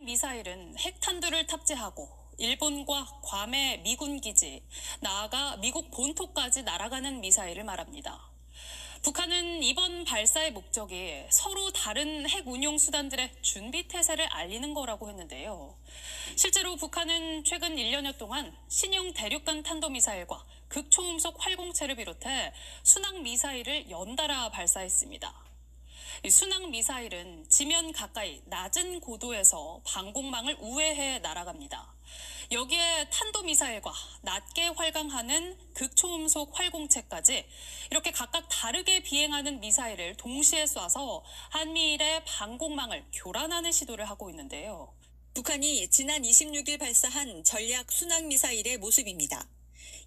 미사일은 핵탄두를 탑재하고 일본과 괌의 미군 기지, 나아가 미국 본토까지 날아가는 미사일을 말합니다. 북한은 이번 발사의 목적이 서로 다른 핵 운용 수단들의 준비 태세를 알리는 거라고 했는데요. 실제로 북한은 최근 1년여 동안 신형 대륙간 탄도미사일과 극초음속 활공체를 비롯해 순항미사일을 연달아 발사했습니다. 순항미사일은 지면 가까이 낮은 고도에서 방공망을 우회해 날아갑니다. 여기에 탄도미사일과 낮게 활강하는 극초음속 활공체까지 이렇게 각각 다르게 비행하는 미사일을 동시에 쏴서 한미일의 방공망을 교란하는 시도를 하고 있는데요. 북한이 지난 26일 발사한 전략 순항미사일의 모습입니다.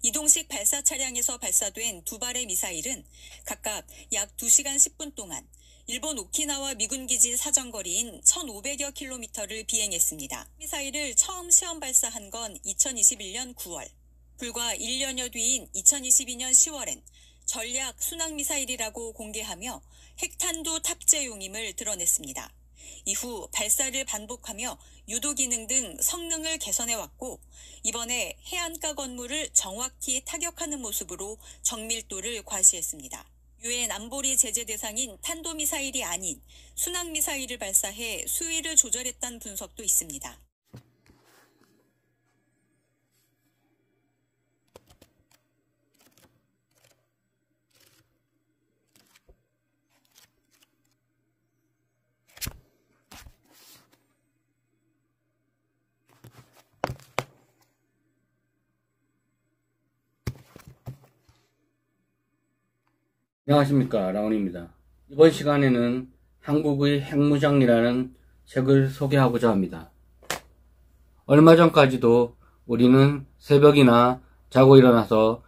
이동식 발사 차량에서 발사된 두 발의 미사일은 각각 약 2시간 10분 동안 일본 오키나와 미군기지 사정거리인 1,500여 킬로미터를 비행했습니다. 미사일을 처음 시험 발사한 건 2021년 9월. 불과 1년여 뒤인 2022년 10월엔 전략 순항미사일이라고 공개하며 핵탄두 탑재용임을 드러냈습니다. 이후 발사를 반복하며 유도 기능 등 성능을 개선해왔고 이번에 해안가 건물을 정확히 타격하는 모습으로 정밀도를 과시했습니다. 유엔 안보리 제재 대상인 탄도미사일이 아닌 순항미사일을 발사해 수위를 조절했다는 분석도 있습니다. 안녕하십니까, 라온입니다. 이번 시간에는 한국의 핵무장이라는 책을 소개하고자 합니다. 얼마 전까지도 우리는 새벽이나 자고 일어나서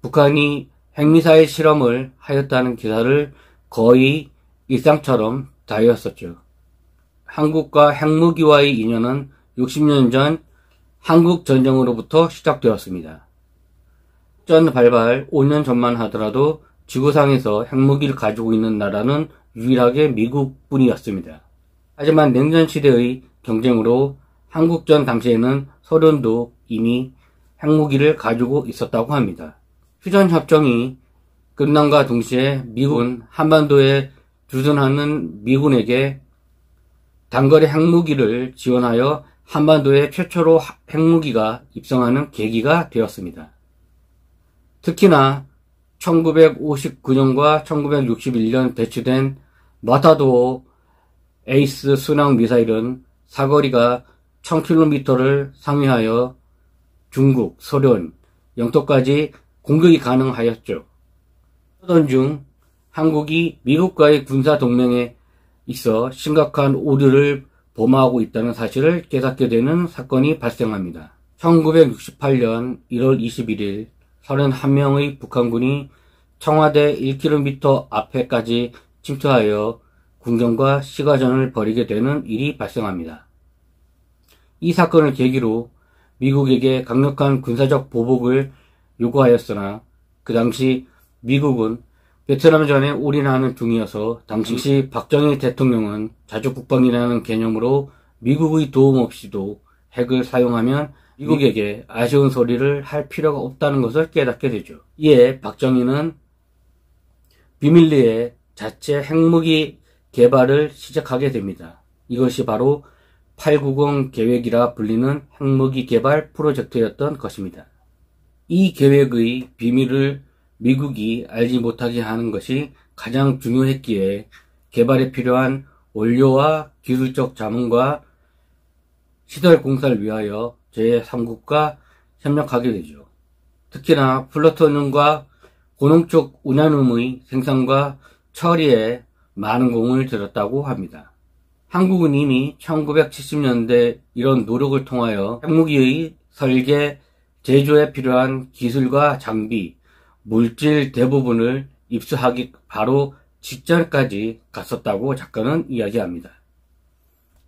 북한이 핵미사일 실험을 하였다는 기사를 거의 일상처럼 다루었었죠. 한국과 핵무기와의 인연은 60년 전 한국전쟁으로부터 시작되었습니다. 전 발발 5년 전만 하더라도 지구상에서 핵무기를 가지고 있는 나라는 유일하게 미국뿐이었습니다. 하지만 냉전시대의 경쟁으로 한국전 당시에는 소련도 이미 핵무기를 가지고 있었다고 합니다. 휴전협정이 끝남과 동시에 미국은 한반도에 주둔하는 미군에게 단거리 핵무기를 지원하여 한반도에 최초로 핵무기가 입성하는 계기가 되었습니다. 특히나 1959년과 1961년 배치된 마타도어 에이스 순항 미사일은 사거리가 1000km를 상회하여 중국, 소련, 영토까지 공격이 가능하였죠. 그러던 중 한국이 미국과의 군사 동맹에 있어 심각한 오류를 범하고 있다는 사실을 깨닫게 되는 사건이 발생합니다. 1968년 1월 21일 31명의 북한군이 청와대 1km 앞에까지 침투하여 군경과 시가전을 벌이게 되는 일이 발생합니다. 이 사건을 계기로 미국에게 강력한 군사적 보복을 요구하였으나 그 당시 미국은 베트남전에 올인하는 중이어서 당시 박정희 대통령은 자주국방이라는 개념으로 미국의 도움 없이도 핵을 사용하면 미국에게 아쉬운 소리를 할 필요가 없다는 것을 깨닫게 되죠. 이에 박정희는 비밀리에 자체 핵무기 개발을 시작하게 됩니다. 이것이 바로 890 계획이라 불리는 핵무기 개발 프로젝트였던 것입니다. 이 계획의 비밀을 미국이 알지 못하게 하는 것이 가장 중요했기에 개발에 필요한 원료와 기술적 자문과 시설 공사를 위하여 제3국과 협력하게 되죠. 특히나 플루토늄과 고농축 우라늄의 생산과 처리에 많은 공을 들였다고 합니다. 한국은 이미 1970년대 이런 노력을 통하여 핵무기의 설계, 제조에 필요한 기술과 장비, 물질 대부분을 입수하기 바로 직전까지 갔었다고 작가는 이야기합니다.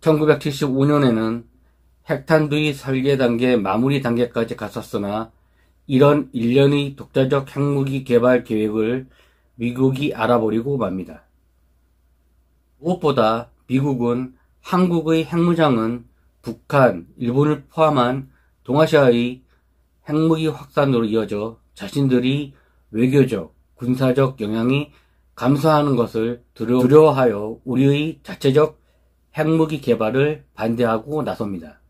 1975년에는 핵탄두의 설계 단계 마무리 단계까지 갔었으나 이런 일련의 독자적 핵무기 개발 계획을 미국이 알아버리고 맙니다. 무엇보다 미국은 한국의 핵무장은 북한, 일본을 포함한 동아시아의 핵무기 확산으로 이어져 자신들이 외교적, 군사적 영향이 감소하는 것을 두려워하여 우리의 자체적 핵무기 개발을 반대하고 나섭니다.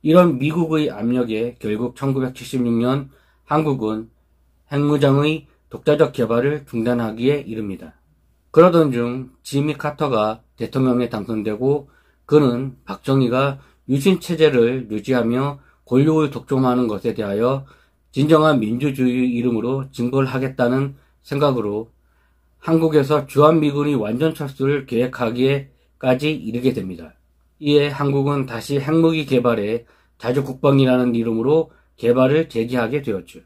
이런 미국의 압력에 결국 1976년 한국은 핵무장의 독자적 개발을 중단하기에 이릅니다. 그러던 중 지미 카터가 대통령에 당선되고 그는 박정희가 유신체제를 유지하며 권력을 독점하는 것에 대하여 진정한 민주주의 이름으로 증거를 하겠다는 생각으로 한국에서 주한미군이 완전 철수를 계획하기에까지 이르게 됩니다. 이에 한국은 다시 핵무기 개발에 자주국방이라는 이름으로 개발을 재개하게 되었죠.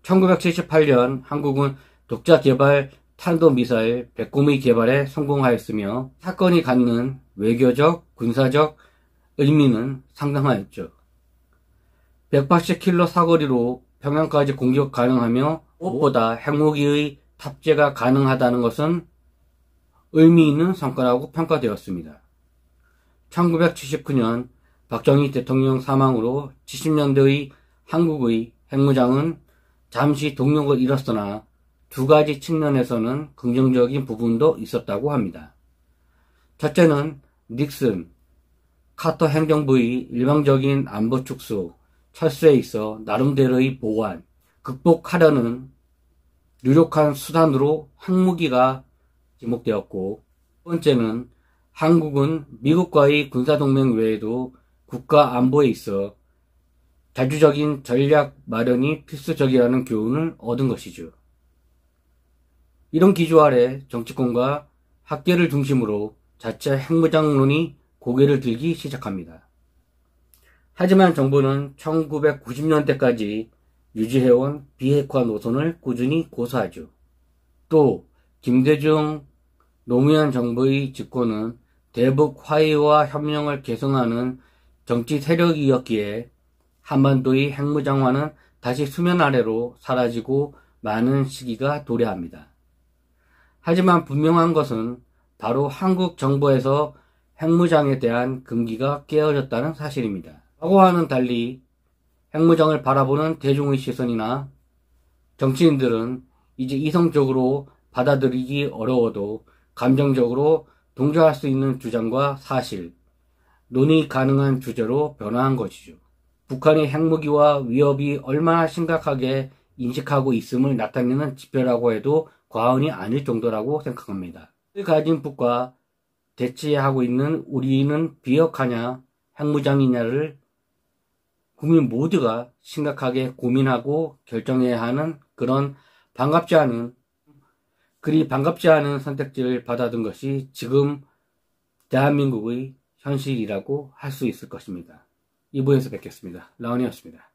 1978년 한국은 독자 개발 탄도미사일 백곰의 개발에 성공하였으며 사건이 갖는 외교적, 군사적 의미는 상당하였죠. 180km 사거리로 평양까지 공격 가능하며 무엇보다 핵무기의 탑재가 가능하다는 것은 의미 있는 성과라고 평가되었습니다. 1979년 박정희 대통령 사망으로 70년대의 한국의 핵무장은 잠시 동력을 잃었으나 두 가지 측면에서는 긍정적인 부분도 있었다고 합니다. 첫째는 닉슨, 카터 행정부의 일방적인 안보 축소, 철수에 있어 나름대로의 보완, 극복하려는 유력한 수단으로 핵무기가 지목되었고, 두 번째는 한국은 미국과의 군사동맹 외에도 국가 안보에 있어 자주적인 전략 마련이 필수적이라는 교훈을 얻은 것이죠. 이런 기조 아래 정치권과 학계를 중심으로 자체 핵무장론이 고개를 들기 시작합니다. 하지만 정부는 1990년대까지 유지해온 비핵화 노선을 꾸준히 고수하죠. 또 김대중 노무현 정부의 집권은 대북 화해와 협력을 계승하는 정치 세력이었기에 한반도의 핵무장화는 다시 수면 아래로 사라지고 많은 시기가 도래합니다. 하지만 분명한 것은 바로 한국 정부에서 핵무장에 대한 금기가 깨어졌다는 사실입니다. 과거와는 달리 핵무장을 바라보는 대중의 시선이나 정치인들은 이제 이성적으로 받아들이기 어려워도 감정적으로 동조할 수 있는 주장과 사실, 논의 가능한 주제로 변화한 것이죠. 북한의 핵무기와 위협이 얼마나 심각하게 인식하고 있음을 나타내는 지표라고 해도 과언이 아닐 정도라고 생각합니다. 그 가진 북과 대치하고 있는 우리는 비핵화냐 핵무장이냐를 국민 모두가 심각하게 고민하고 결정해야 하는 그런 그리 반갑지 않은 선택지를 받아든 것이 지금 대한민국의 현실이라고 할 수 있을 것입니다. 2부에서 뵙겠습니다. 라온이었습니다.